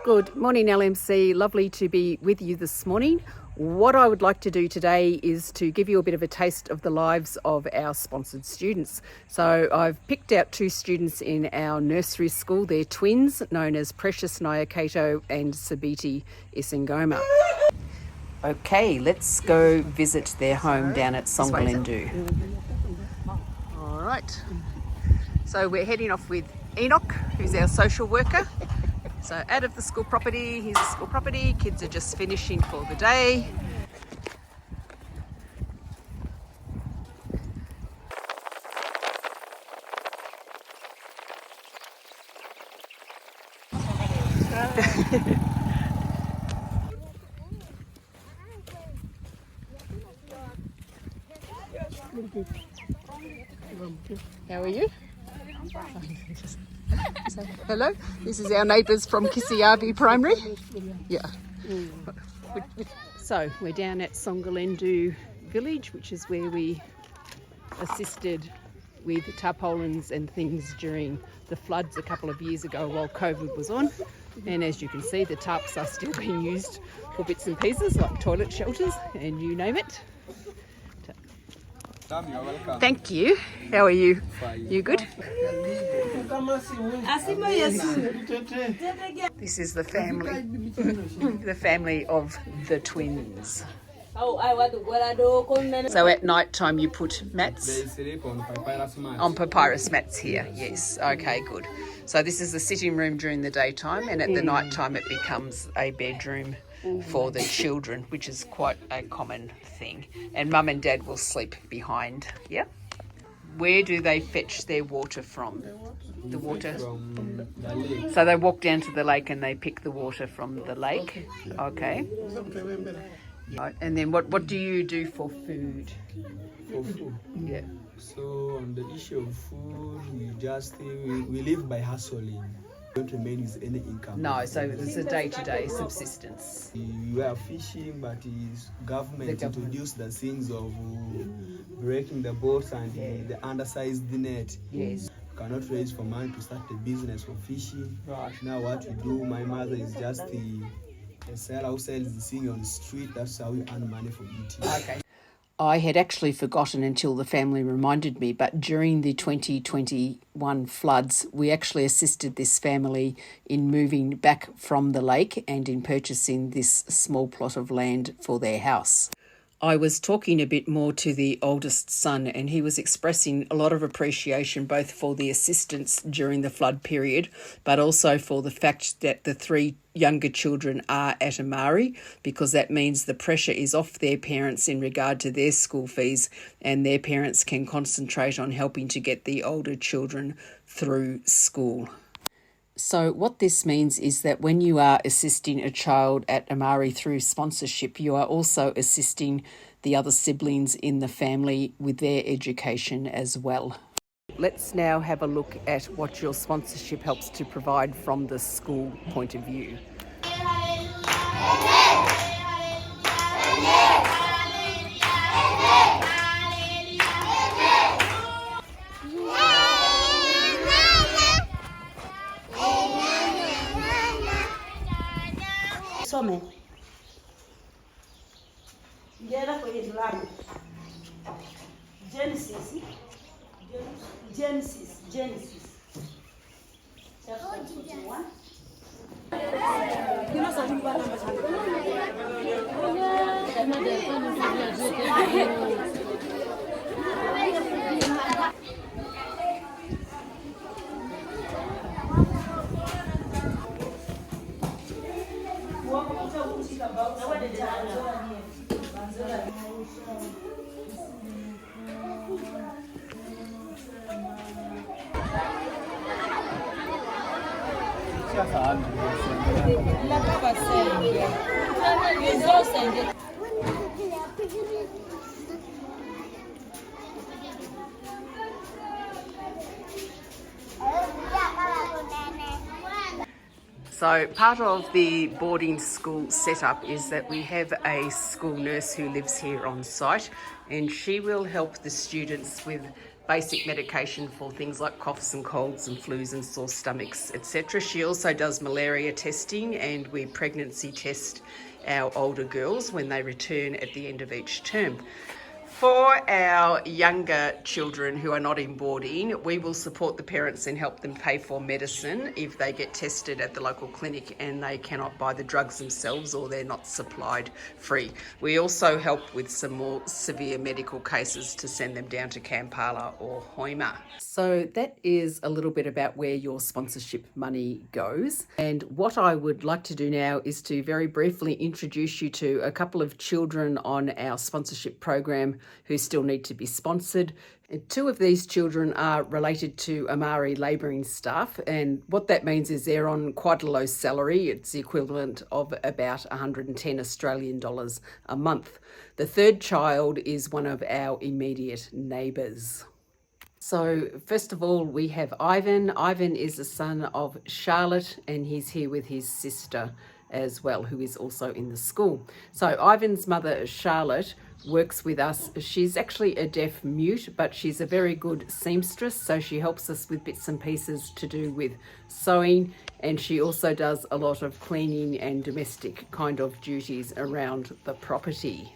Good morning, LMC. Lovely to be with you this morning. What I would like to do today is to give you a bit of a taste of the lives of our sponsored students. So I've picked out two students in our nursery school. They're twins, known as Precious Nyakato and Sabiti Isingoma. Okay, let's go visit their home down at Songalindu. All right. So we're heading off with Enoch, who's our social worker. So out of the school property, here's the school property. Kids are just finishing for the day. How are you? So, hello, this is our neighbours from Kisiyabi Primary. Yeah. So we're down at Songalindu village, which is where we assisted with tarpaulins and things during the floods a couple of years ago while COVID was on. And as you can see, the tarps are still being used for bits and pieces like toilet shelters and you name it. Thank you. How are you? You good? This is the family. The family of the twins. So at night time you put mats? On papyrus mats here, yes. Okay, good. So this is the sitting room during the daytime, and at the night time it becomes a bedroom for the children, which is quite a common thing. And mum and dad will sleep behind, yeah? Where do they fetch their water from? The water? From the lake. So they walk down to the lake and they pick the water from the lake? Okay. Right. And then what do you do for food? For food. Yeah. So on the issue of food, we live by hustling. Don't remain with any income. No, so it's a day-to-day subsistence. We are fishing, but is government introduced the things of breaking the boats and the undersized net. Yes. Cannot raise for money to start a business for fishing. Right. Now what we do, my mother is just a seller who sells the thing on the street. That's how we earn money for eating. Okay. I had actually forgotten until the family reminded me, but during the 2021 floods, we actually assisted this family in moving back from the lake and in purchasing this small plot of land for their house. I was talking a bit more to the oldest son, and he was expressing a lot of appreciation both for the assistance during the flood period, but also for the fact that the three younger children are at Amari, because that means the pressure is off their parents in regard to their school fees, and their parents can concentrate on helping to get the older children through school. So what this means is that when you are assisting a child at Amari through sponsorship, you are also assisting the other siblings in the family with their education as well. Let's now have a look at what your sponsorship helps to provide from the school point of view. Some ngera kwenye Islamu Genesis chapter 41. So part of the boarding school setup is that we have a school nurse who lives here on site, and she will help the students with basic medication for things like coughs and colds and flus and sore stomachs, etc. She also does malaria testing, and we pregnancy test our older girls when they return at the end of each term. For our younger children who are not in boarding, we will support the parents and help them pay for medicine if they get tested at the local clinic and they cannot buy the drugs themselves or they're not supplied free. We also help with some more severe medical cases to send them down to Kampala or Hoima. So that is a little bit about where your sponsorship money goes. And what I would like to do now is to very briefly introduce you to a couple of children on our sponsorship program who still need to be sponsored. And two of these children are related to Amari labouring staff, and what that means is they're on quite a low salary. It's the equivalent of about 110 Australian dollars a month. The third child is one of our immediate neighbours. So first of all, we have Ivan. Ivan is the son of Charlotte, and he's here with his sister as well, who is also in the school. So Ivan's mother, Charlotte, works with us. She's actually a deaf mute, but she's a very good seamstress, so she helps us with bits and pieces to do with sewing, and she also does a lot of cleaning and domestic kind of duties around the property.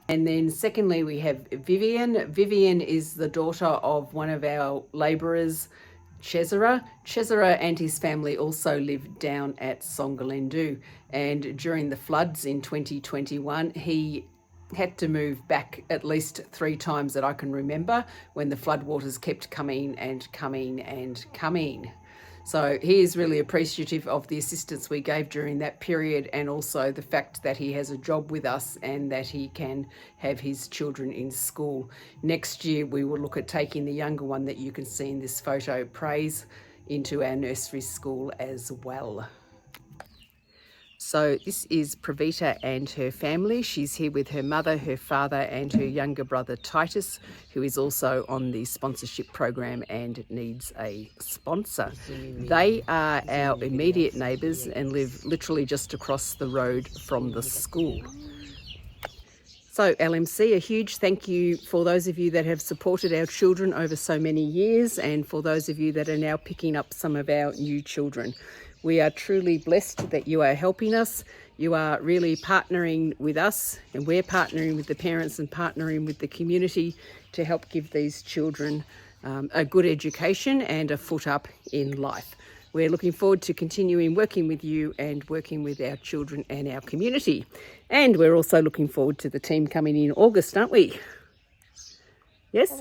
And then secondly, we have Vivian. Vivian is the daughter of one of our labourers, Cesare. Cesare and his family also live down at Songalendu, and during the floods in 2021, he had to move back at least 3 times that I can remember, when the floodwaters kept coming and coming and coming. So he is really appreciative of the assistance we gave during that period, and also the fact that he has a job with us and that he can have his children in school. Next year we will look at taking the younger one that you can see in this photo, Praise, into our nursery school as well. So this is Pravita and her family. She's here with her mother, her father and her younger brother Titus, who is also on the sponsorship program and needs a sponsor. They are our immediate neighbours and live literally just across the road from the school. So LMC, a huge thank you for those of you that have supported our children over so many years, and for those of you that are now picking up some of our new children. We are truly blessed that you are helping us. You are really partnering with us, and we're partnering with the parents and partnering with the community to help give these children a good education and a foot up in life. We're looking forward to continuing working with you and working with our children and our community. And we're also looking forward to the team coming in August, aren't we? Yes?